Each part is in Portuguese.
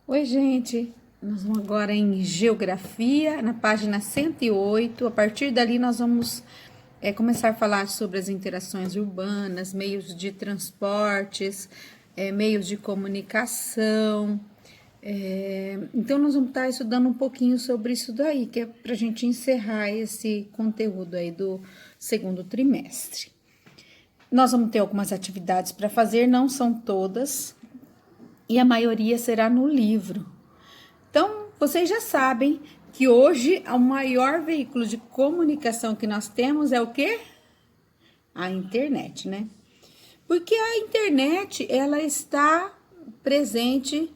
Oi, gente. Nós vamos agora em Geografia, na página 108. A partir dali, nós vamos começar a falar sobre as interações urbanas, meios de transportes, meios de comunicação. Então, nós vamos estar estudando um pouquinho sobre isso daí, que é para a gente encerrar esse conteúdo aí do segundo trimestre. Nós vamos ter algumas atividades para fazer, não são todas, e a maioria será no livro. Então, vocês já sabem que hoje o maior veículo de comunicação que nós temos é o quê? A internet, né? Porque a internet, ela está presente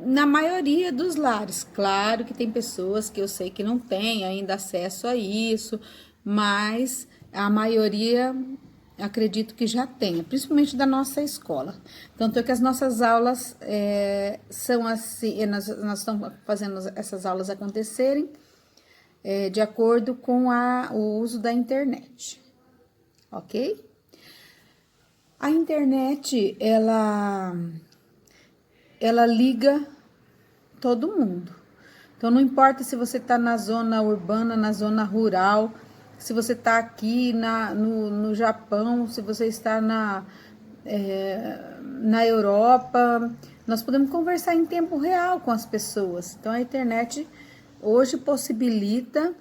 na maioria dos lares. Claro que tem pessoas que eu sei que não têm ainda acesso a isso, mas a maioria acredito que já tenha, principalmente da nossa escola. Tanto é que as nossas aulas são assim, nós estamos fazendo essas aulas acontecerem de acordo com o uso da internet, ok? A internet, ela liga todo mundo. Então, não importa se você está na zona urbana, na zona rural, se você está aqui no Japão, se você está na Europa, nós podemos conversar em tempo real com as pessoas. Então, a internet hoje possibilita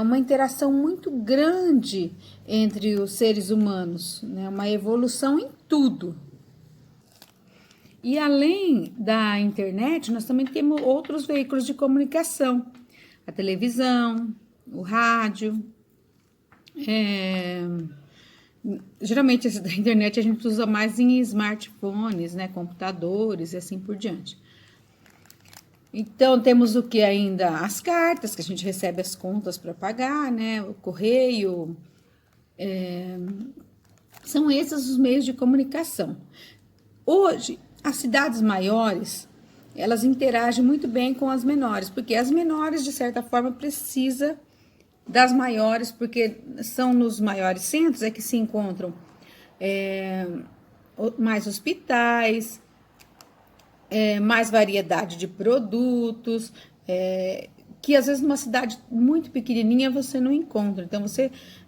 uma interação muito grande entre os seres humanos, né? Uma evolução em tudo. E além da internet, nós também temos outros veículos de comunicação. A televisão, o rádio. Geralmente esse da internet a gente usa mais em smartphones, né, computadores e assim por diante. Então temos o que ainda? As cartas, que a gente recebe as contas para pagar, né, o correio. São esses os meios de comunicação. Hoje, as cidades maiores, elas interagem muito bem com as menores, porque as menores, de certa forma, precisam das maiores, porque são nos maiores centros que se encontram mais hospitais, mais variedade de produtos, que às vezes numa cidade muito pequenininha você não encontra. Então,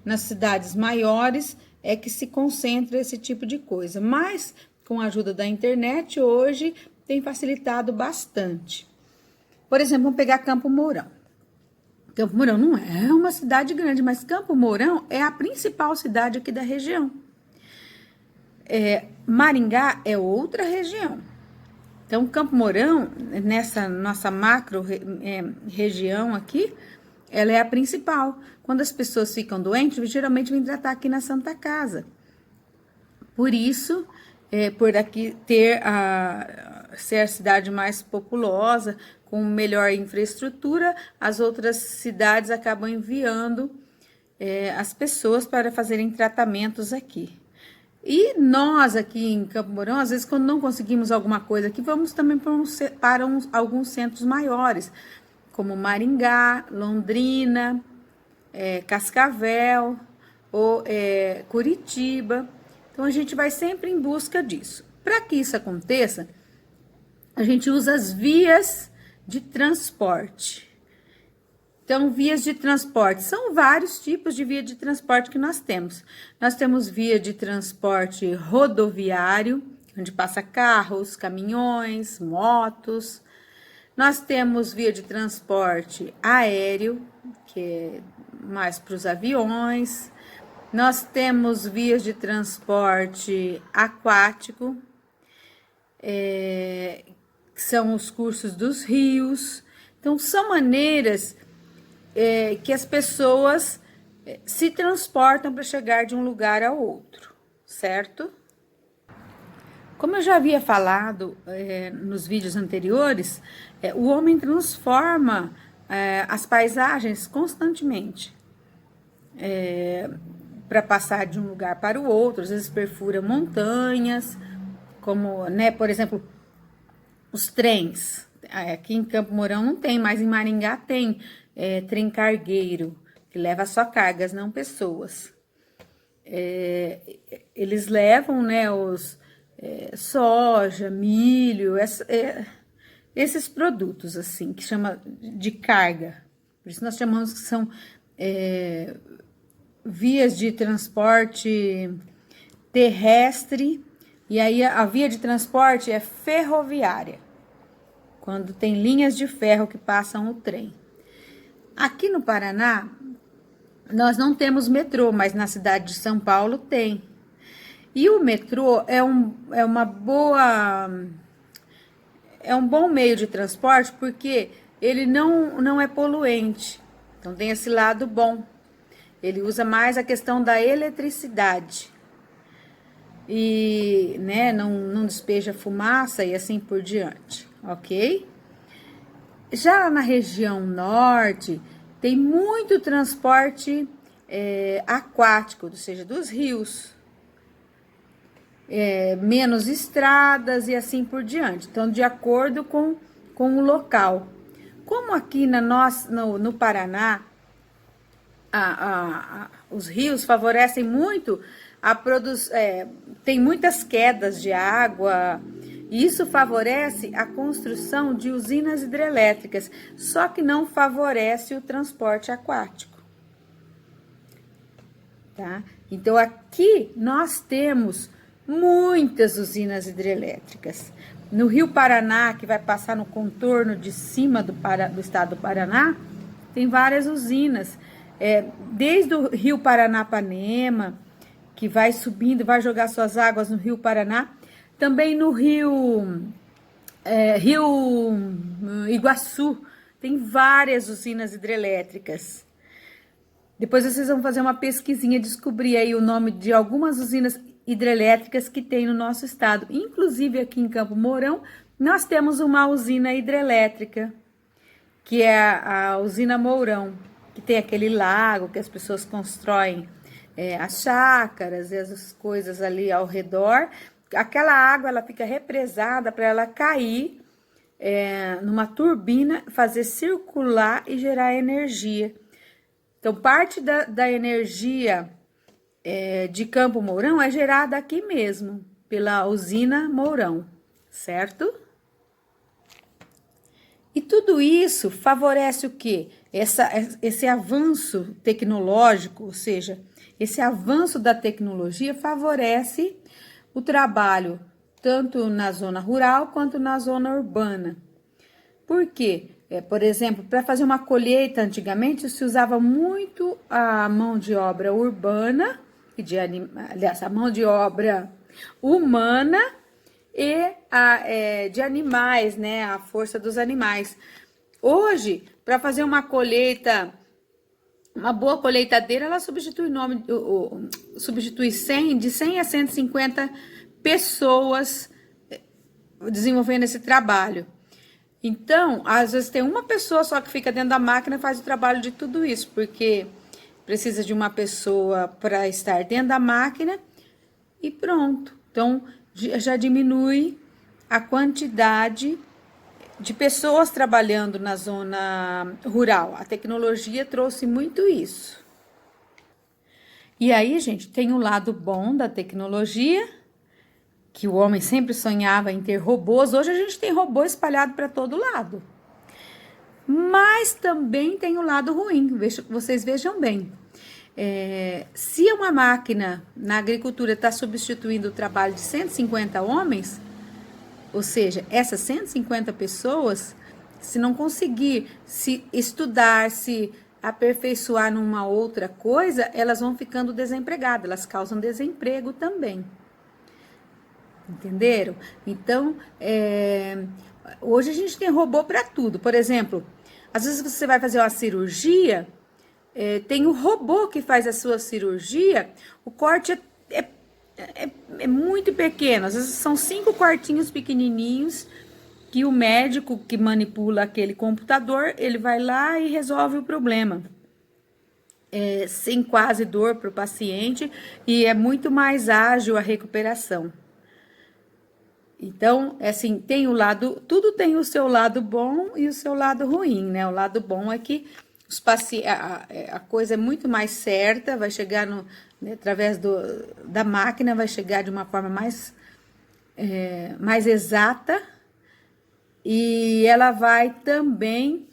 nas cidades maiores é que se concentra esse tipo de coisa. Mas, com a ajuda da internet, hoje tem facilitado bastante. Por exemplo, vamos pegar Campo Mourão. Campo Mourão não é uma cidade grande, mas Campo Mourão é a principal cidade aqui da região. Maringá é outra região. Então, Campo Mourão, nessa nossa macro região aqui, ela é a principal. Quando as pessoas ficam doentes, geralmente vêm tratar aqui na Santa Casa. Por isso, por aqui ser a cidade mais populosa, com melhor infraestrutura, as outras cidades acabam enviando as pessoas para fazerem tratamentos aqui. E nós aqui em Campo Mourão, às vezes quando não conseguimos alguma coisa aqui, vamos também para alguns centros maiores, como Maringá, Londrina, Cascavel ou Curitiba. Então a gente vai sempre em busca disso. Para que isso aconteça, a gente usa as vias de transporte. Então, vias de transporte, são vários tipos de via de transporte que nós temos. Nós temos via de transporte rodoviário, onde passa carros, caminhões, motos. Nós temos via de transporte aéreo, que é mais para os aviões. Nós temos vias de transporte aquático, que são os cursos dos rios. Então, são maneiras que as pessoas se transportam para chegar de um lugar ao outro, certo? Como eu já havia falado nos vídeos anteriores, o homem transforma as paisagens constantemente para passar de um lugar para o outro. Às vezes perfura montanhas, como, né, por exemplo, os trens. Aqui em Campo Mourão não tem, mas em Maringá tem trem cargueiro, que leva só cargas, não pessoas. Eles levam, né, soja, milho, esses produtos, assim, que chama de carga. Por isso nós chamamos que são vias de transporte terrestre, e aí a via de transporte é ferroviária, quando tem linhas de ferro que passam o trem. Aqui no Paraná, nós não temos metrô, mas na cidade de São Paulo tem. E o metrô é um bom meio de transporte porque ele não é poluente. Então tem esse lado bom. Ele usa mais a questão da eletricidade. E, né, não despeja fumaça e assim por diante, ok? Já na região norte, tem muito transporte aquático, ou seja, dos rios. Menos estradas e assim por diante. Então, de acordo com o local. Como aqui no Paraná, os rios favorecem muito tem muitas quedas de água, e isso favorece a construção de usinas hidrelétricas, só que não favorece o transporte aquático. Tá? Então, aqui nós temos muitas usinas hidrelétricas. No Rio Paraná, que vai passar no contorno de cima do estado do Paraná, tem várias usinas. Desde o Rio Paranapanema, que vai subindo, vai jogar suas águas no Rio Paraná. Também no Rio Iguaçu, tem várias usinas hidrelétricas. Depois vocês vão fazer uma pesquisinha, descobrir aí o nome de algumas usinas hidrelétricas que tem no nosso estado. Inclusive aqui em Campo Mourão, nós temos uma usina hidrelétrica, que é a usina Mourão, que tem aquele lago que as pessoas constroem as chácaras e as coisas ali ao redor. Aquela água ela fica represada para ela cair numa turbina, fazer circular e gerar energia. Então, parte da energia de Campo Mourão é gerada aqui mesmo, pela usina Mourão, certo? E tudo isso favorece o quê? Esse avanço tecnológico, ou seja, esse avanço da tecnologia favorece o trabalho tanto na zona rural quanto na zona urbana. Por quê? Por exemplo, para fazer uma colheita antigamente se usava muito a mão de obra urbana, aliás, a mão de obra humana e de animais, né? A força dos animais. Hoje, para fazer uma colheita, uma boa colheitadeira, ela substitui de 100 a 150 pessoas desenvolvendo esse trabalho. Então, às vezes tem uma pessoa só que fica dentro da máquina e faz o trabalho de tudo isso, porque precisa de uma pessoa para estar dentro da máquina e pronto. Então, já diminui a quantidade de pessoas trabalhando na zona rural. A tecnologia trouxe muito isso. E aí, gente, tem o lado bom da tecnologia, que o homem sempre sonhava em ter robôs. Hoje a gente tem robô espalhado para todo lado. Mas também tem o lado ruim, vocês vejam bem. Se uma máquina na agricultura está substituindo o trabalho de 150 homens, ou seja, essas 150 pessoas, se não conseguir se estudar, se aperfeiçoar numa outra coisa, elas vão ficando desempregadas, elas causam desemprego também. Entenderam? Então, hoje a gente tem robô para tudo. Por exemplo, às vezes você vai fazer uma cirurgia, tem o robô que faz a sua cirurgia, o corte é muito pequeno, às vezes são 5 cortinhos pequenininhos que o médico que manipula aquele computador, ele vai lá e resolve o problema. Sem quase dor para o paciente e é muito mais ágil a recuperação. Então, assim, tudo tem o seu lado bom e o seu lado ruim, né? O lado bom é que a coisa é muito mais certa, vai chegar através da máquina, vai chegar de uma forma mais exata e ela vai também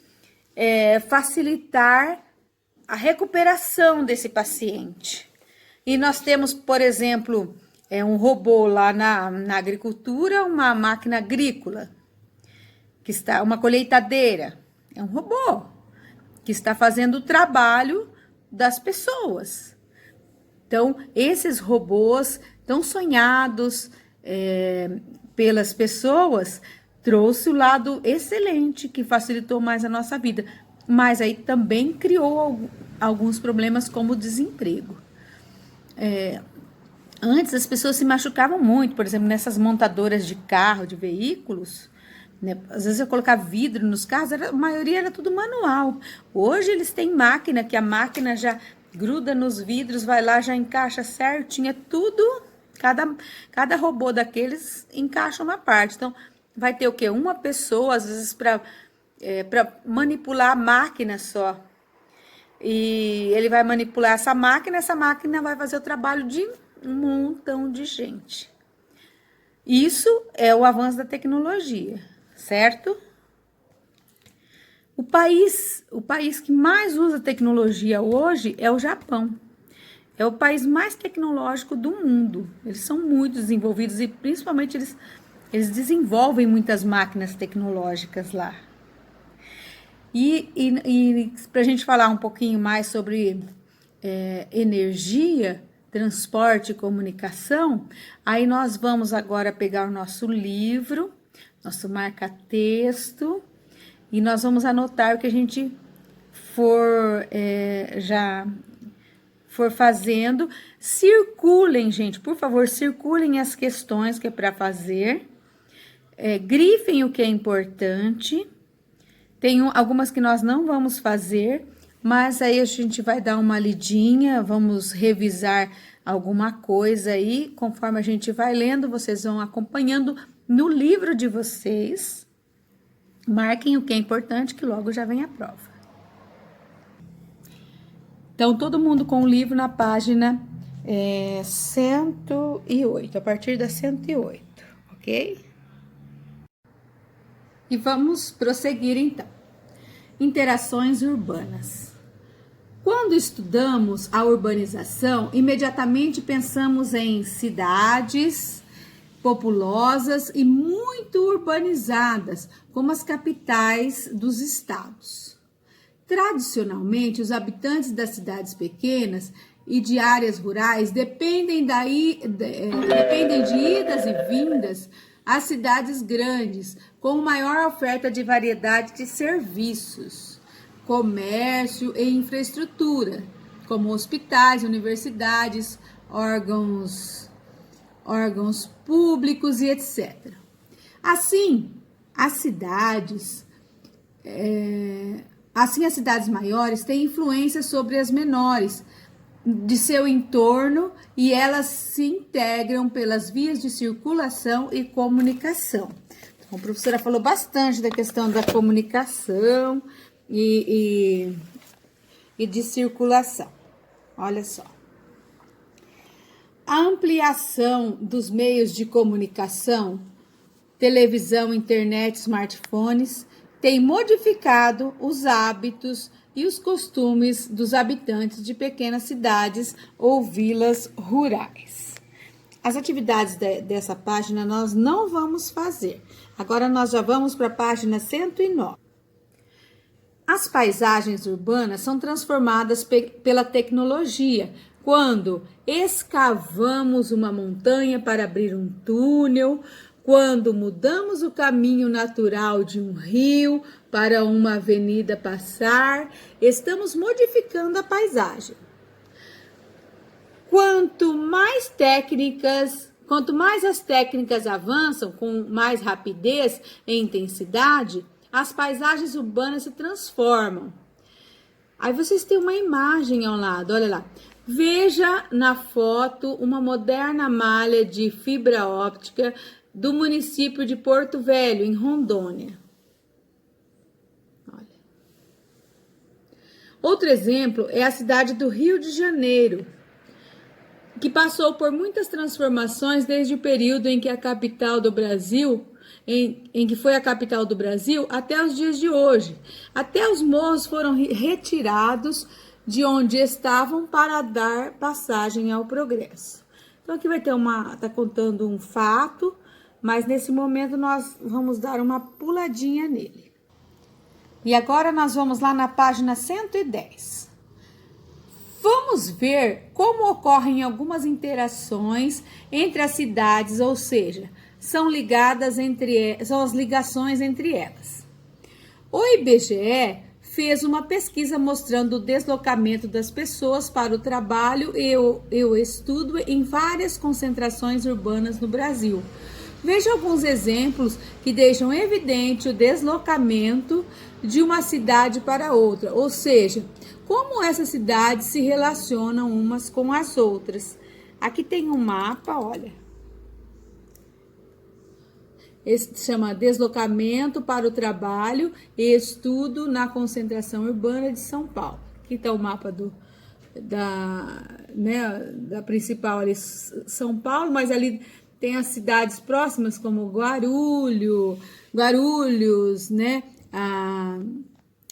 facilitar a recuperação desse paciente. E nós temos, por exemplo, um robô lá na agricultura, uma máquina agrícola, que está, uma colheitadeira, é um robô que está fazendo o trabalho das pessoas. Então, esses robôs tão sonhados pelas pessoas, trouxe o lado excelente, que facilitou mais a nossa vida. Mas aí também criou alguns problemas, como o desemprego. Antes as pessoas se machucavam muito, por exemplo, nessas montadoras de carro, de veículos, né? Às vezes eu colocava vidro nos carros, a maioria era tudo manual. Hoje eles têm máquina, que a máquina já gruda nos vidros, vai lá, já encaixa certinho, é tudo, cada robô daqueles encaixa uma parte. Então, vai ter o quê? Uma pessoa, às vezes, para manipular a máquina só. E ele vai manipular essa máquina vai fazer o trabalho de um montão de gente. Isso é o avanço da tecnologia, certo? O país que mais usa tecnologia hoje é o Japão. É o país mais tecnológico do mundo. Eles são muito desenvolvidos e principalmente eles desenvolvem muitas máquinas tecnológicas lá. E para a gente falar um pouquinho mais sobre energia, transporte e comunicação, aí nós vamos agora pegar o nosso livro, nosso marca-texto, e nós vamos anotar o que a gente já for fazendo. Circulem, gente, por favor, circulem as questões que é para fazer, grifem o que é importante. Tem algumas que nós não vamos fazer, mas aí a gente vai dar uma lidinha, vamos revisar alguma coisa aí, conforme a gente vai lendo, vocês vão acompanhando no livro de vocês. Marquem o que é importante, que logo já vem a prova. Então, todo mundo com o livro na página 108, a partir da 108, ok? E vamos prosseguir então. Interações urbanas. Quando estudamos a urbanização, imediatamente pensamos em cidades populosas e muito urbanizadas, como as capitais dos estados. Tradicionalmente, os habitantes das cidades pequenas e de áreas rurais dependem de idas e vindas às cidades grandes, com maior oferta de variedade de serviços, comércio e infraestrutura, como hospitais, universidades, órgãos públicos e etc. Assim, as cidades maiores têm influência sobre as menores de seu entorno e elas se integram pelas vias de circulação e comunicação. Então, a professora falou bastante da questão da comunicação e de circulação. Olha só. A ampliação dos meios de comunicação, televisão, internet, smartphones, tem modificado os hábitos e os costumes dos habitantes de pequenas cidades ou vilas rurais. As atividades dessa página nós não vamos fazer. Agora nós já vamos para a página 109. As paisagens urbanas são transformadas pela tecnologia, quando escavamos uma montanha para abrir um túnel, quando mudamos o caminho natural de um rio para uma avenida passar, estamos modificando a paisagem. Quanto mais as técnicas avançam com mais rapidez e intensidade, as paisagens urbanas se transformam. Aí vocês têm uma imagem ao lado, olha lá. Veja na foto uma moderna malha de fibra óptica do município de Porto Velho, em Rondônia. Olha. Outro exemplo é a cidade do Rio de Janeiro, que passou por muitas transformações desde o período em que a capital do Brasil em que foi a capital do Brasil até os dias de hoje. Até os morros foram retirados de onde estavam para dar passagem ao progresso. Então aqui vai ter tá contando um fato, mas nesse momento nós vamos dar uma puladinha nele. E agora nós vamos lá na página 110. Vamos ver como ocorrem algumas interações entre as cidades, ou seja, são as ligações entre elas. O IBGE fez uma pesquisa mostrando o deslocamento das pessoas para o trabalho e o estudo em várias concentrações urbanas no Brasil. Veja alguns exemplos que deixam evidente o deslocamento de uma cidade para outra, ou seja, como essas cidades se relacionam umas com as outras. Aqui tem um mapa, olha. Esse se chama Deslocamento para o Trabalho e Estudo na Concentração Urbana de São Paulo. Aqui está o mapa da principal ali, São Paulo, mas ali tem as cidades próximas como Guarulhos, né?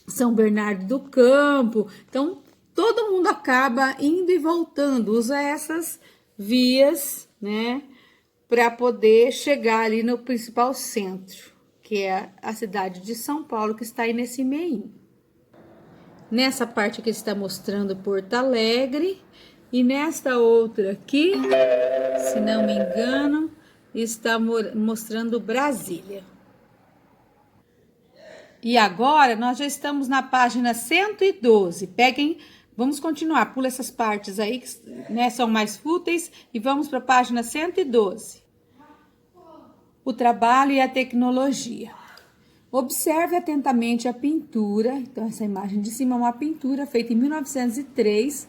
São Bernardo do Campo. Então, todo mundo acaba indo e voltando, usa essas vias, né, para poder chegar ali no principal centro, que é a cidade de São Paulo, que está aí nesse meio. Nessa parte aqui está mostrando Porto Alegre, e nesta outra aqui, se não me engano, está mostrando Brasília. E agora nós já estamos na página 112. Vamos continuar, pula essas partes aí que, né, são mais fúteis e vamos para a página 112. O trabalho e a tecnologia. Observe atentamente a pintura. Então essa imagem de cima é uma pintura feita em 1903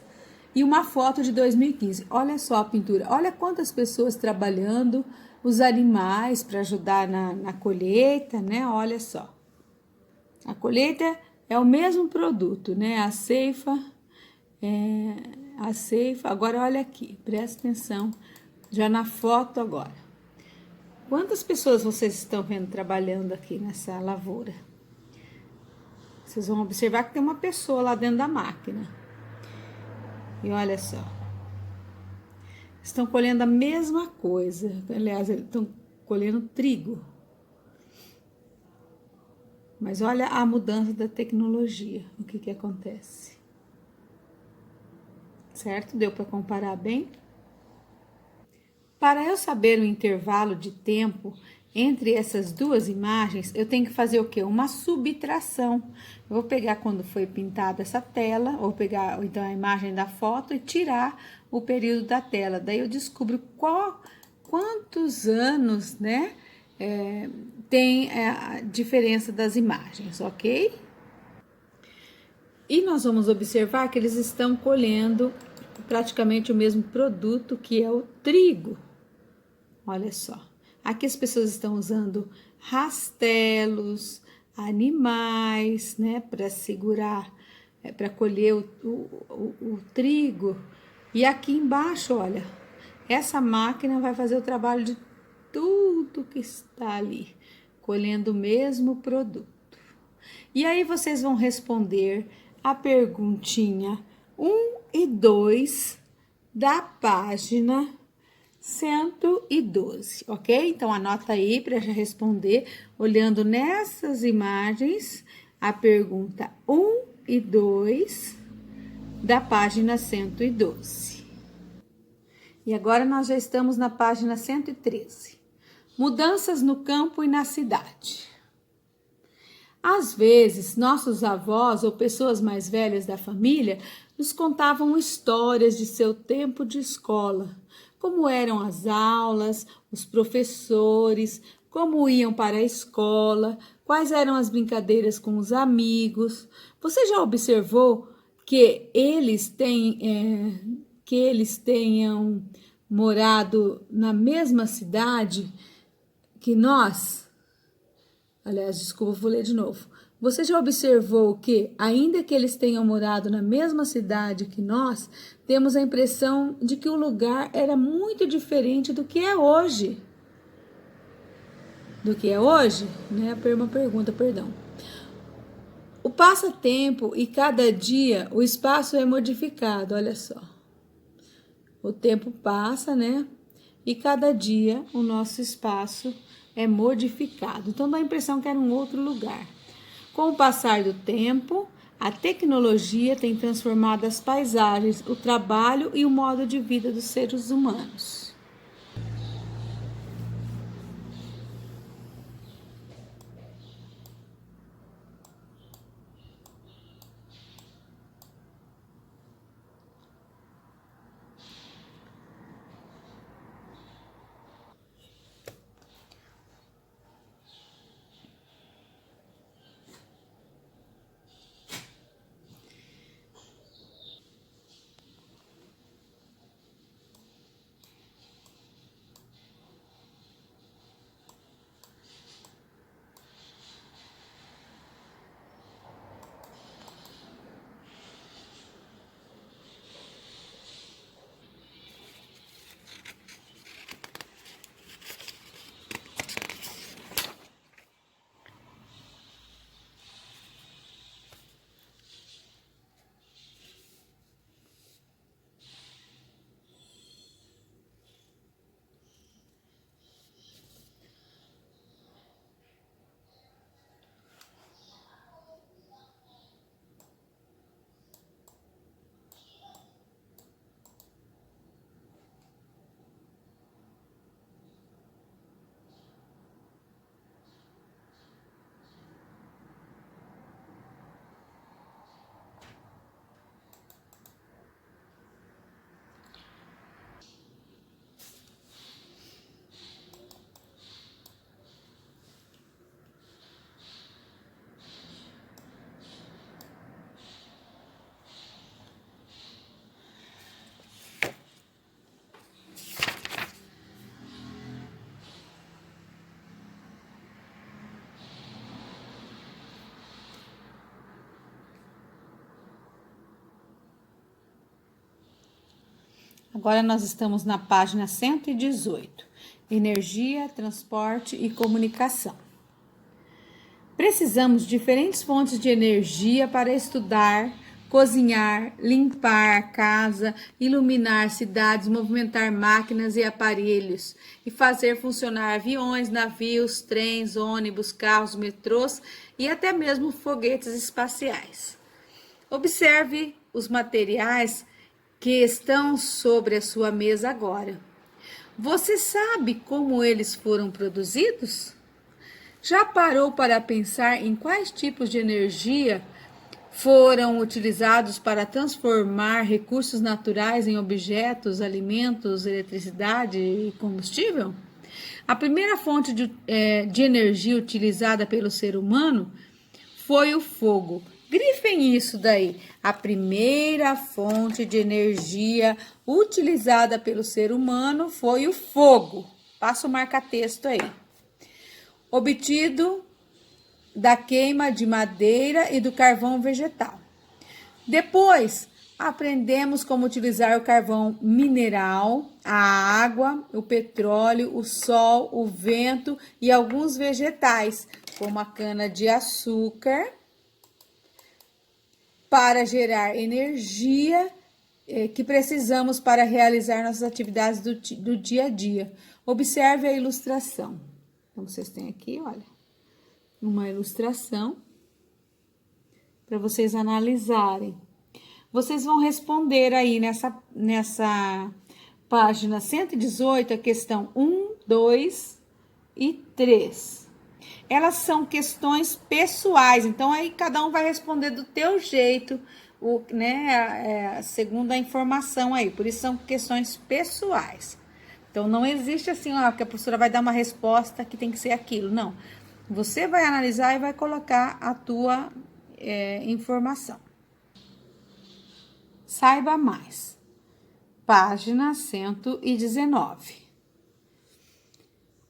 e uma foto de 2015. Olha só a pintura, olha quantas pessoas trabalhando, os animais para ajudar na colheita, né? Olha só. A colheita é o mesmo produto, né? A ceifa. Agora olha aqui, presta atenção, já na foto agora. Quantas pessoas vocês estão vendo trabalhando aqui nessa lavoura? Vocês vão observar que tem uma pessoa lá dentro da máquina. E olha só. Estão colhendo a mesma coisa. Aliás, eles estão colhendo trigo. Mas olha a mudança da tecnologia, o que acontece. Certo? Deu para comparar bem? Para eu saber o intervalo de tempo entre essas duas imagens, eu tenho que fazer o quê? Uma subtração. Eu vou pegar quando foi pintada essa tela, ou pegar então a imagem da foto e tirar o período da tela. Daí eu descubro quantos anos, né? Tem a diferença das imagens, ok? E nós vamos observar que eles estão colhendo praticamente o mesmo produto, que é o trigo. Olha só. Aqui as pessoas estão usando rastelos, animais, né, para segurar, para colher o trigo. E aqui embaixo, olha, essa máquina vai fazer o trabalho de tudo que está ali, colhendo o mesmo produto. E aí vocês vão responder a perguntinha 1 e 2 da página 112, ok? Então anota aí para já responder, olhando nessas imagens, a pergunta 1 e 2 da página 112. E agora nós já estamos na página 113. Mudanças no campo e na cidade. Às vezes, nossos avós ou pessoas mais velhas da família nos contavam histórias de seu tempo de escola, como eram as aulas, os professores, como iam para a escola, quais eram as brincadeiras com os amigos. Você já observou que eles tenham morado na mesma cidade que nós? Aliás, desculpa, vou ler de novo. Você já observou que, ainda que eles tenham morado na mesma cidade que nós, temos a impressão de que o lugar era muito diferente do que é hoje? do que é hoje, né? Uma pergunta, perdão. O passatempo e cada dia o espaço é modificado, olha só. O tempo passa, né? E cada dia o nosso espaço é modificado. Então dá a impressão que era um outro lugar. Com o passar do tempo, a tecnologia tem transformado as paisagens, o trabalho e o modo de vida dos seres humanos. Agora nós estamos na página 118, energia, transporte e comunicação. Precisamos de diferentes fontes de energia para estudar, cozinhar, limpar a casa, iluminar cidades, movimentar máquinas e aparelhos e fazer funcionar aviões, navios, trens, ônibus, carros, metrôs e até mesmo foguetes espaciais. Observe os materiais que estão sobre a sua mesa agora. Você sabe como eles foram produzidos? Já parou para pensar em quais tipos de energia foram utilizados para transformar recursos naturais em objetos, alimentos, eletricidade e combustível? A primeira fonte de energia utilizada pelo ser humano foi o fogo. Grifem isso daí. A primeira fonte de energia utilizada pelo ser humano foi o fogo. Passa o marca-texto aí. Obtido da queima de madeira e do carvão vegetal. Depois, aprendemos como utilizar o carvão mineral, a água, o petróleo, o sol, o vento e alguns vegetais, como a cana-de-açúcar, para gerar energia que precisamos para realizar nossas atividades do dia a dia. Observe a ilustração. Então, vocês têm aqui, olha, uma ilustração para vocês analisarem. Vocês vão responder aí nessa página 118, a questão 1, 2 e 3. Elas são questões pessoais, então aí cada um vai responder do teu jeito, segundo a informação aí, por isso são questões pessoais. Então não existe assim, que a professora vai dar uma resposta que tem que ser aquilo, não. Você vai analisar e vai colocar a tua informação. Saiba mais. Página 119.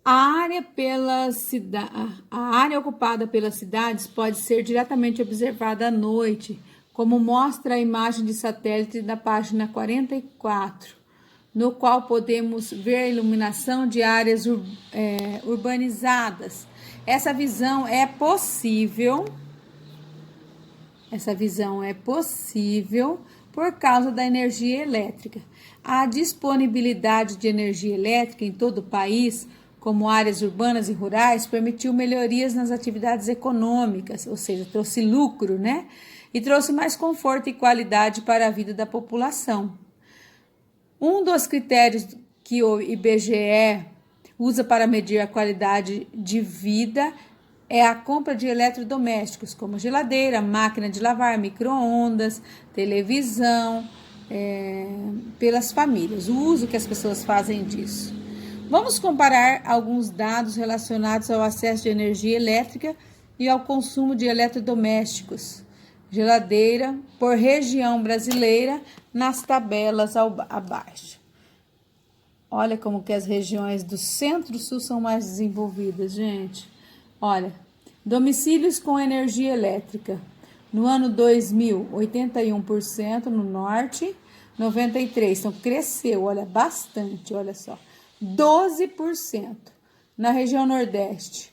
A área ocupada pelas cidades pode ser diretamente observada à noite, como mostra a imagem de satélite da página 44. no qual podemos ver a iluminação de áreas urbanizadas. Essa visão é possível por causa da energia elétrica. A disponibilidade de energia elétrica em todo o país, como áreas urbanas e rurais, permitiu melhorias nas atividades econômicas, ou seja, trouxe lucro, né? E trouxe mais conforto e qualidade para a vida da população. Um dos critérios que o IBGE usa para medir a qualidade de vida é a compra de eletrodomésticos, como geladeira, máquina de lavar, micro-ondas, televisão, pelas famílias, o uso que as pessoas fazem disso. Vamos comparar alguns dados relacionados ao acesso de energia elétrica e ao consumo de eletrodomésticos, geladeira, por região brasileira, nas tabelas abaixo. Olha como que as regiões do centro-sul são mais desenvolvidas, gente. Olha, domicílios com energia elétrica. No ano 2000, 81% no norte, 93%. Então, cresceu, olha, bastante, olha só. 12% na região nordeste.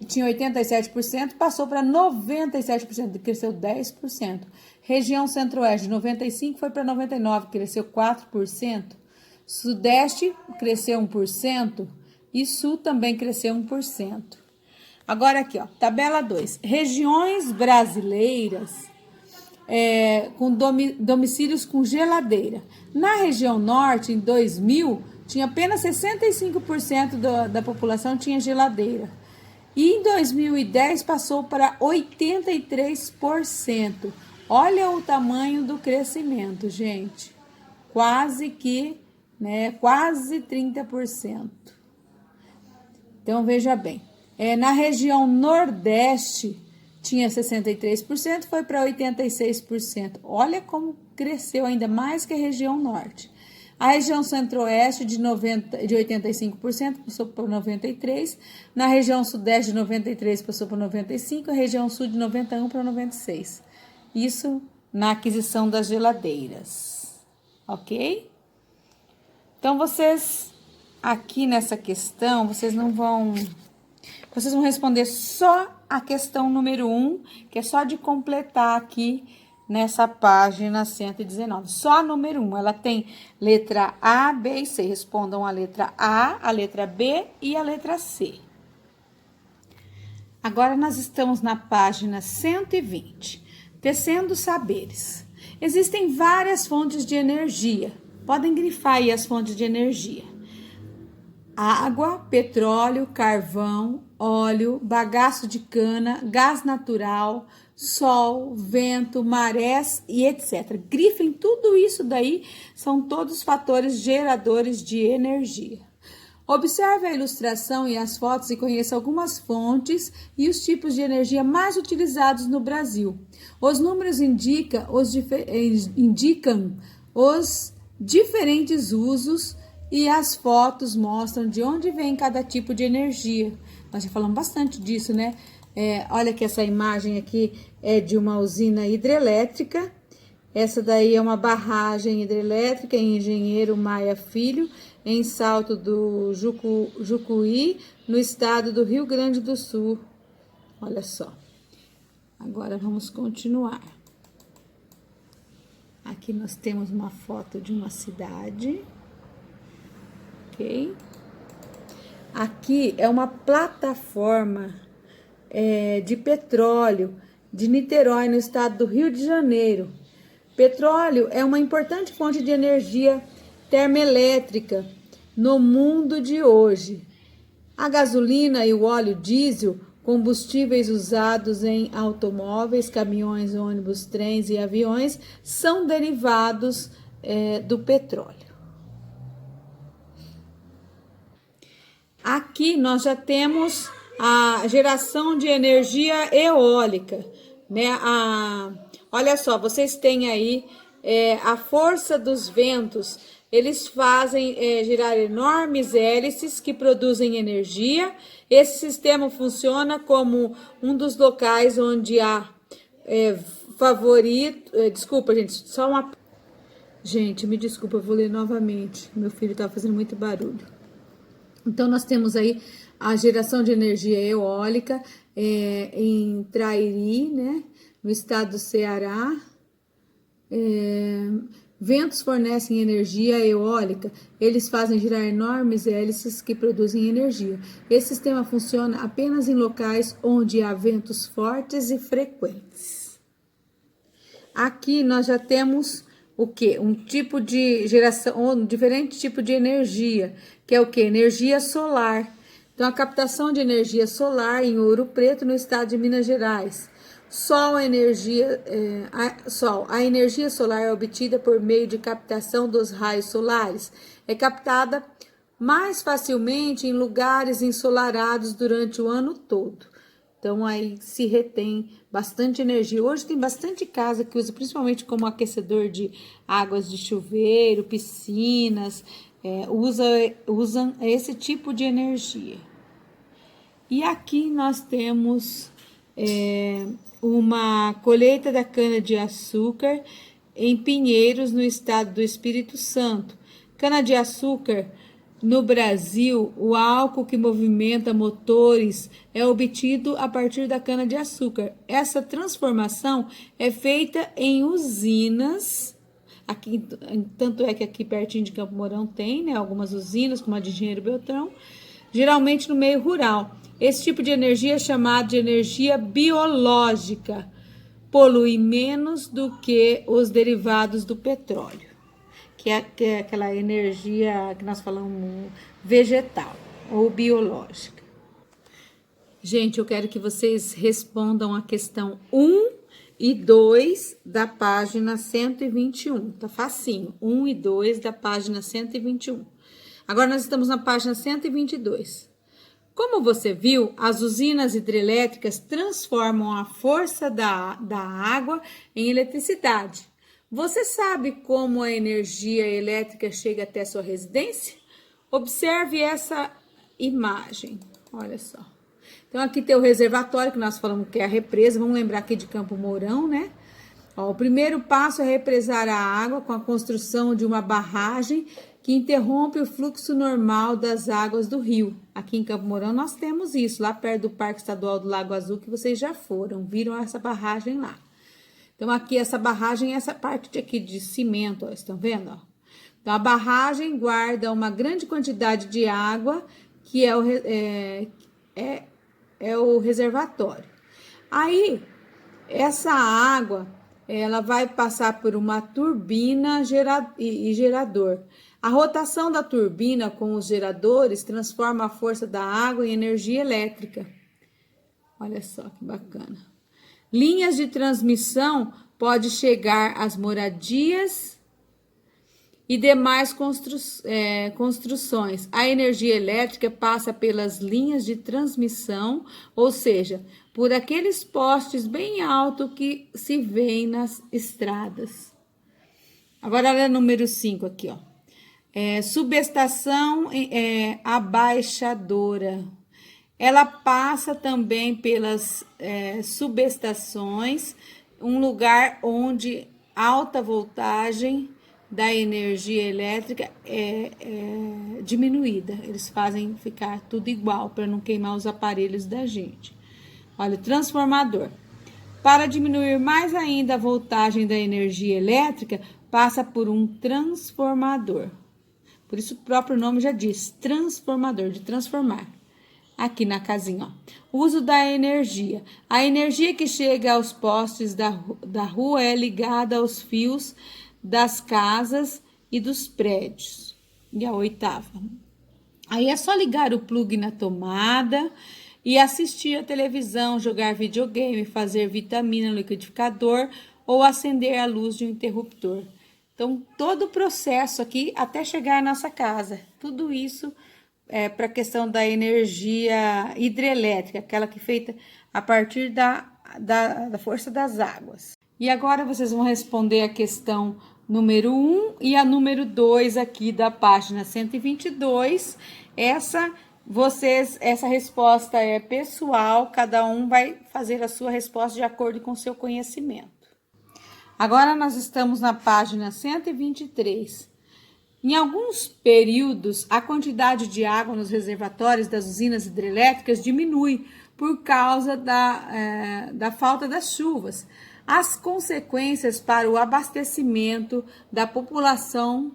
Tinha 87%, passou para 97%, cresceu 10%. Região centro-oeste, 95% foi para 99%, cresceu 4%. Sudeste cresceu 1% e sul também cresceu 1%. Agora aqui, ó, tabela 2. Regiões brasileiras com domicílios com geladeira. Na região norte, em 2000, tinha apenas 65% da população tinha geladeira. E em 2010 passou para 83%. Olha o tamanho do crescimento, gente. Quase 30%. Então, veja bem. Na região nordeste, tinha 63%, foi para 86%. Olha como cresceu ainda mais que a região norte. A região centro-oeste, de 85%, passou por 93%. Na região sudeste, de 93%, passou por 95%. A região sul, de 91% para 96%. Isso na aquisição das geladeiras. Ok? Então, vocês, aqui nessa questão, vocês vão responder só a questão número 1, que é só de completar aqui nessa página 119. Só a número 1, ela tem letra A, B e C. Respondam a letra A, a letra B e a letra C. Agora nós estamos na página 120, tecendo saberes. Existem várias fontes de energia. Podem grifar aí as fontes de energia. Água, petróleo, carvão, óleo, bagaço de cana, gás natural, sol, vento, marés e etc. Grifem tudo isso daí, são todos fatores geradores de energia. Observe a ilustração e as fotos e conheça algumas fontes e os tipos de energia mais utilizados no Brasil. Os números indicam os diferentes usos e as fotos mostram de onde vem cada tipo de energia. Nós já falamos bastante disso, né? Olha que essa imagem aqui é de uma usina hidrelétrica. Essa daí é uma barragem hidrelétrica em Engenheiro Maia Filho, em Salto do Jucuí, no estado do Rio Grande do Sul. Olha só. Agora vamos continuar. Aqui nós temos uma foto de uma cidade. Ok? Aqui é uma plataforma de petróleo de Niterói, no estado do Rio de Janeiro. Petróleo é uma importante fonte de energia termoelétrica no mundo de hoje. A gasolina e o óleo diesel, combustíveis usados em automóveis, caminhões, ônibus, trens e aviões, são derivados do petróleo. Aqui nós já temos a geração de energia eólica, né? Olha só, vocês têm aí a força dos ventos. Eles fazem girar enormes hélices que produzem energia. Esse sistema funciona como um dos locais onde há desculpa, gente, só uma... Gente, me desculpa, eu vou ler novamente. Meu filho tá fazendo muito barulho. Então, nós temos aí a geração de energia eólica em Trairi, né, no estado do Ceará. Ventos fornecem energia eólica, eles fazem girar enormes hélices que produzem energia. Esse sistema funciona apenas em locais onde há ventos fortes e frequentes. Aqui nós já temos o que? Um tipo de geração, um diferente tipo de energia, que é o que? Energia solar. Então, a captação de energia solar em Ouro Preto, no estado de Minas Gerais. A energia solar é obtida por meio de captação dos raios solares. É captada mais facilmente em lugares ensolarados durante o ano todo. Então, aí se retém bastante energia. Hoje tem bastante casa que usa, principalmente como aquecedor de águas de chuveiro, piscinas, usam esse tipo de energia. E aqui nós temos uma colheita da cana-de-açúcar em Pinheiros, no estado do Espírito Santo. Cana-de-açúcar, no Brasil, o álcool que movimenta motores é obtido a partir da cana-de-açúcar. Essa transformação é feita em usinas. Aqui, tanto é que aqui pertinho de Campo Mourão tem, né, algumas usinas, como a de Engenheiro Beltrão, geralmente no meio rural. Esse tipo de energia é chamado de energia biológica, polui menos do que os derivados do petróleo, que é aquela energia que nós falamos vegetal ou biológica. Gente, eu quero que vocês respondam a questão 1 e 2 da página 121. Tá facinho. 1 e 2 da página 121. Agora nós estamos na página 122. Como você viu, as usinas hidrelétricas transformam a força da água em eletricidade. Você sabe como a energia elétrica chega até sua residência? Observe essa imagem. Olha só. Então, aqui tem o reservatório, que nós falamos que é a represa. Vamos lembrar aqui de Campo Mourão, né? Ó, o primeiro passo é represar a água com a construção de uma barragem que interrompe o fluxo normal das águas do rio. Aqui em Campo Mourão nós temos isso, lá perto do Parque Estadual do Lago Azul, que vocês já foram, viram essa barragem lá. Então, aqui essa barragem, essa parte aqui de cimento, ó, estão vendo? Ó? Então, a barragem guarda uma grande quantidade de água, que é o reservatório. Aí, essa água, ela vai passar por uma turbina e gerador. A rotação da turbina com os geradores transforma a força da água em energia elétrica. Olha só que bacana. Linhas de transmissão podem chegar às moradias e demais construções. A energia elétrica passa pelas linhas de transmissão, ou seja, por aqueles postes bem altos que se vêem nas estradas. Agora, olha o número 5 aqui, ó. Subestação abaixadora. Ela passa também pelas subestações, um lugar onde alta voltagem da energia elétrica é diminuída. Eles fazem ficar tudo igual para não queimar os aparelhos da gente. Olha, transformador. Para diminuir mais ainda a voltagem da energia elétrica, passa por um transformador. Por isso o próprio nome já diz, transformador, de transformar. Aqui na casinha, ó. Uso da energia. A energia que chega aos postes da rua é ligada aos fios das casas e dos prédios. E a 8ª. Aí é só ligar o plugue na tomada e assistir a televisão, jogar videogame, fazer vitamina no liquidificador ou acender a luz de um interruptor. Então, todo o processo aqui até chegar à nossa casa, tudo isso para a questão da energia hidrelétrica, aquela que é feita a partir da força das águas. E agora vocês vão responder a questão número 1 e a número 2 aqui da página 122. Essa resposta é pessoal, cada um vai fazer a sua resposta de acordo com o seu conhecimento. Agora nós estamos na página 123. Em alguns períodos, a quantidade de água nos reservatórios das usinas hidrelétricas diminui por causa da falta das chuvas. As consequências para o abastecimento da população,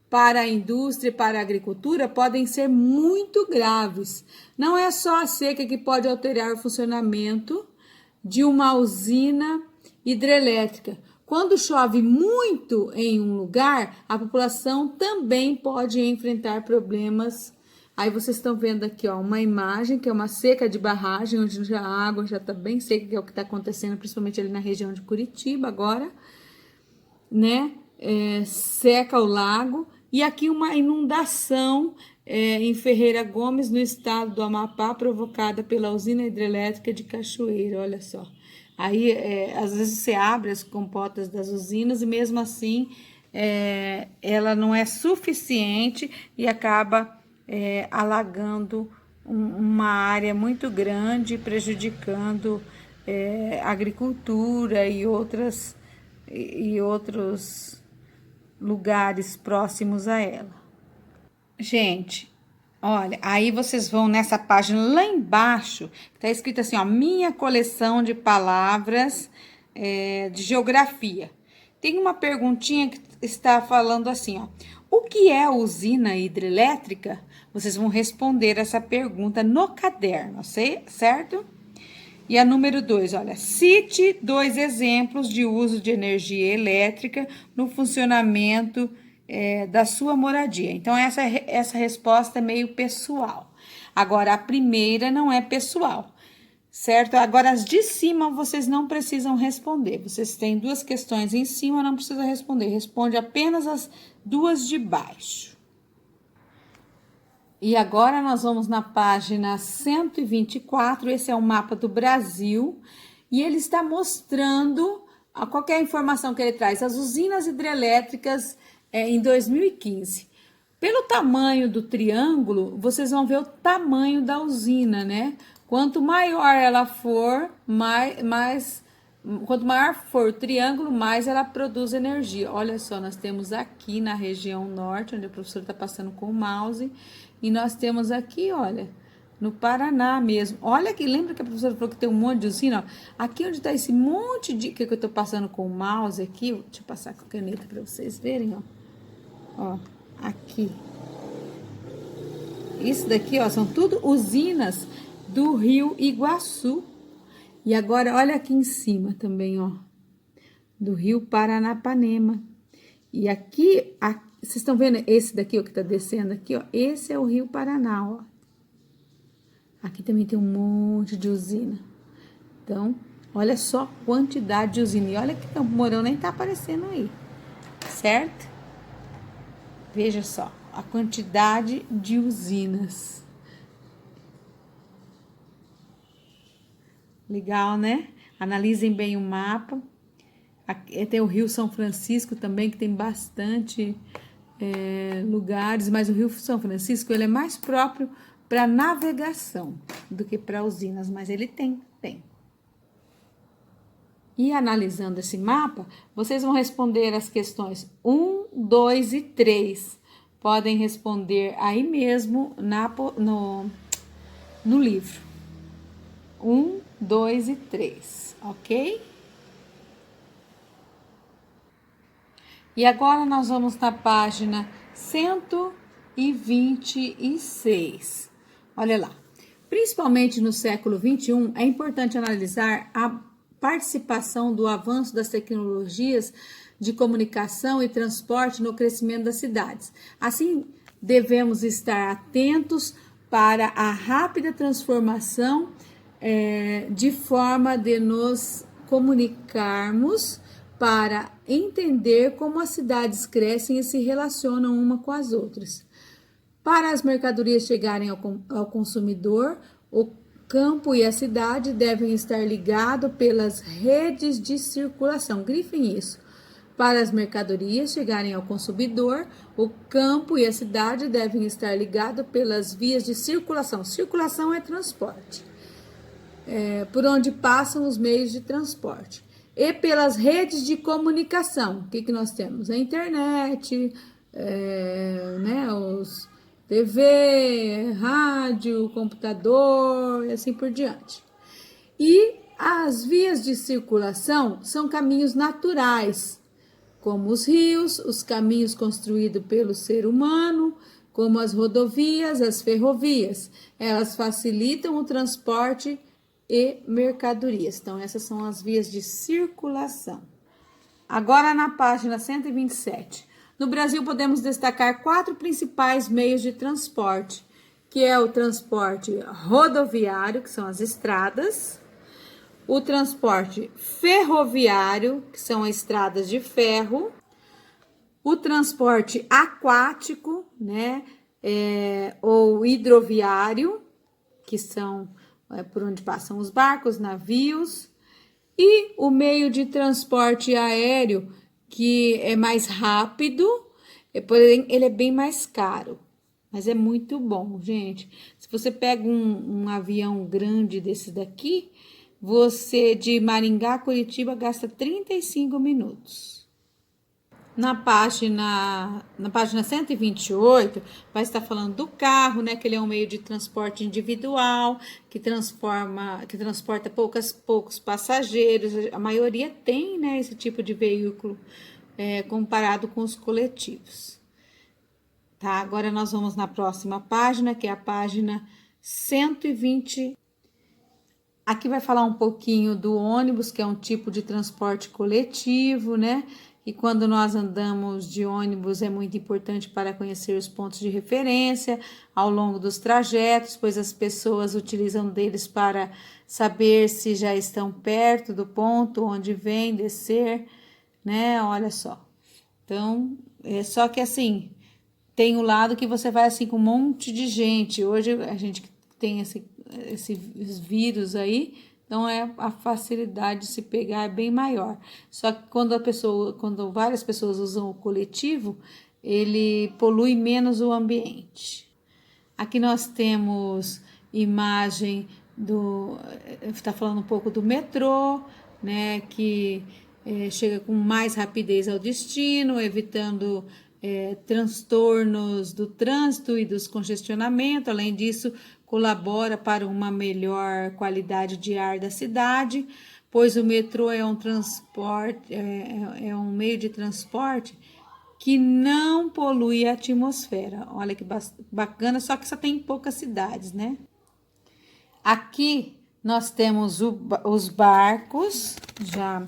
para a indústria e para a agricultura podem ser muito graves. Não é só a seca que pode alterar o funcionamento de uma usina hidrelétrica. Quando chove muito em um lugar, a população também pode enfrentar problemas. Aí vocês estão vendo aqui, ó, uma imagem que é uma seca de barragem, onde a água já está bem seca, que é o que está acontecendo, principalmente ali na região de Curitiba agora, né? Seca o lago. E aqui uma inundação em Ferreira Gomes, no estado do Amapá, provocada pela usina hidrelétrica de Cachoeira, olha só. Aí, às vezes, você abre as comportas das usinas e, mesmo assim, ela não é suficiente e acaba alagando uma área muito grande, prejudicando a agricultura e outros lugares próximos a ela. Gente, olha, aí vocês vão nessa página lá embaixo, tá escrito assim, ó, minha coleção de palavras de geografia. Tem uma perguntinha que está falando assim, ó, o que é usina hidrelétrica? Vocês vão responder essa pergunta no caderno, certo? E a número 2, olha, cite 2 exemplos de uso de energia elétrica no funcionamento da sua moradia. Então, essa resposta é meio pessoal. Agora, a primeira não é pessoal, certo? Agora, as de cima vocês não precisam responder. Vocês têm 2 questões em cima, não precisa responder. Responde apenas as 2 de baixo. E agora nós vamos na página 124, esse é o mapa do Brasil, e ele está mostrando qualquer informação que ele traz, as usinas hidrelétricas em 2015. Pelo tamanho do triângulo, vocês vão ver o tamanho da usina, né? Quanto maior ela for, quanto maior for o triângulo, mais ela produz energia. Olha só, nós temos aqui na região norte, onde o professor está passando com o mouse, e nós temos aqui, olha, no Paraná mesmo. Olha aqui, lembra que a professora falou que tem um monte de usina? Ó? Aqui onde está esse monte de... que eu estou passando com o mouse aqui, deixa eu passar com a caneta para vocês verem, ó. Ó, aqui. Isso daqui, ó, são tudo usinas do Rio Iguaçu. E agora, olha aqui em cima também, ó, do Rio Paranapanema. E aqui, vocês estão vendo esse daqui, ó, que tá descendo aqui, ó, esse é o Rio Paraná, ó. Aqui também tem um monte de usina. Então, olha só a quantidade de usina. E olha que Campo Mourão nem tá aparecendo aí, certo? Veja só a quantidade de usinas. Legal, né? Analisem bem o mapa. Aqui tem o Rio São Francisco também, que tem bastante lugares, mas o Rio São Francisco ele é mais próprio para navegação do que para usinas, mas ele tem. E analisando esse mapa, vocês vão responder as questões 1, 2 e 3. Podem responder aí mesmo no livro. 1, 2 e 3, ok? E agora nós vamos na página 126. Olha lá. Principalmente no século XXI, é importante analisar a participação do avanço das tecnologias de comunicação e transporte no crescimento das cidades. Assim, devemos estar atentos para a rápida transformação de forma de nos comunicarmos para entender como as cidades crescem e se relacionam uma com as outras. Para as mercadorias chegarem ao consumidor, o campo e a cidade devem estar ligados pelas redes de circulação. Grifem isso. Para as mercadorias chegarem ao consumidor, o campo e a cidade devem estar ligados pelas vias de circulação. Circulação é transporte. Por onde passam os meios de transporte. e pelas redes de comunicação. O que nós temos? A internet, né, os TV, rádio, computador e assim por diante. E as vias de circulação são caminhos naturais, como os rios, os caminhos construídos pelo ser humano, como as rodovias, as ferrovias. Elas facilitam o transporte e mercadorias. Então, essas são as vias de circulação. Agora, na página 127. No Brasil, podemos destacar 4 principais meios de transporte, que é o transporte rodoviário, que são as estradas, o transporte ferroviário, que são as estradas de ferro, o transporte aquático, né, ou hidroviário, que são por onde passam os barcos, navios, e o meio de transporte aéreo, que é mais rápido, porém ele é bem mais caro, mas é muito bom, gente. Se você pega um avião grande desse daqui, você de Maringá a Curitiba gasta 35 minutos. Na página 128, vai estar falando do carro, né? Que ele é um meio de transporte individual, que transporta poucos passageiros. A maioria tem, né, esse tipo de veículo comparado com os coletivos. Tá? Agora nós vamos na próxima página, que é a página 120. Aqui vai falar um pouquinho do ônibus, que é um tipo de transporte coletivo, né? E quando nós andamos de ônibus é muito importante para conhecer os pontos de referência ao longo dos trajetos, pois as pessoas utilizam deles para saber se já estão perto do ponto onde vem descer, né? Olha só. Então, só que assim, tem o lado que você vai assim com um monte de gente. Hoje a gente tem esses vírus aí, então a facilidade de se pegar é bem maior. Só que quando várias pessoas usam o coletivo, ele polui menos o ambiente. Aqui nós temos imagem está falando um pouco do metrô, né, que chega com mais rapidez ao destino, evitando transtornos do trânsito e dos congestionamentos. Além disso, colabora para uma melhor qualidade de ar da cidade, pois o metrô é um meio de transporte que não polui a atmosfera. Olha que bacana, só que só tem em poucas cidades, né? Aqui nós temos os barcos, já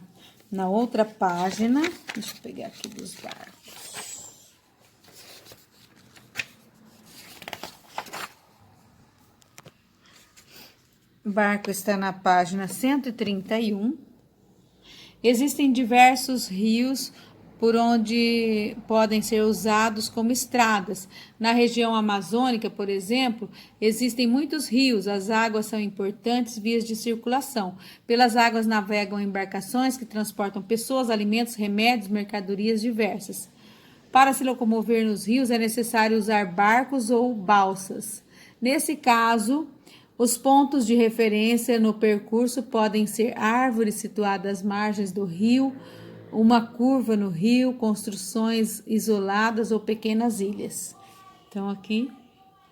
na outra página. Deixa eu pegar aqui dos barcos. O barco está na página 131. Existem diversos rios por onde podem ser usados como estradas. Na região amazônica, por exemplo, existem muitos rios. As águas são importantes vias de circulação. Pelas águas navegam embarcações que transportam pessoas, alimentos, remédios, mercadorias diversas. Para se locomover nos rios é necessário usar barcos ou balsas. Nesse caso, os pontos de referência no percurso podem ser árvores situadas às margens do rio, uma curva no rio, construções isoladas ou pequenas ilhas. Então, aqui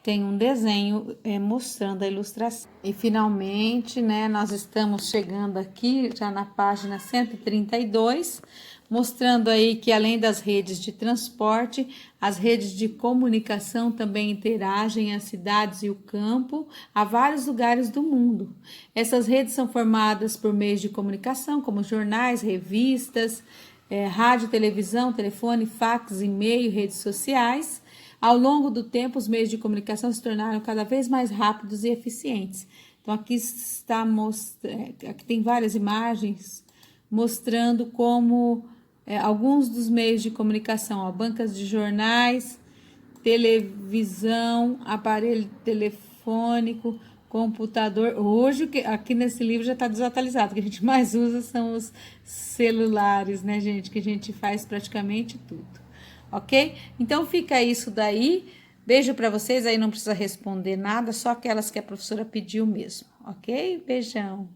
tem um desenho mostrando a ilustração. E, finalmente, né, nós estamos chegando aqui já na página 132, mostrando aí que, além das redes de transporte, as redes de comunicação também interagem as cidades e o campo a vários lugares do mundo. Essas redes são formadas por meios de comunicação, como jornais, revistas, rádio, televisão, telefone, fax, e-mail, redes sociais. Ao longo do tempo, os meios de comunicação se tornaram cada vez mais rápidos e eficientes. Então, aqui aqui tem várias imagens mostrando como alguns dos meios de comunicação, bancas de jornais, televisão, aparelho telefônico, computador. Hoje, aqui nesse livro já está desatualizado, o que a gente mais usa são os celulares, né, gente? Que a gente faz praticamente tudo, ok? Então, fica isso daí. Beijo para vocês, aí não precisa responder nada, só aquelas que a professora pediu mesmo, ok? Beijão!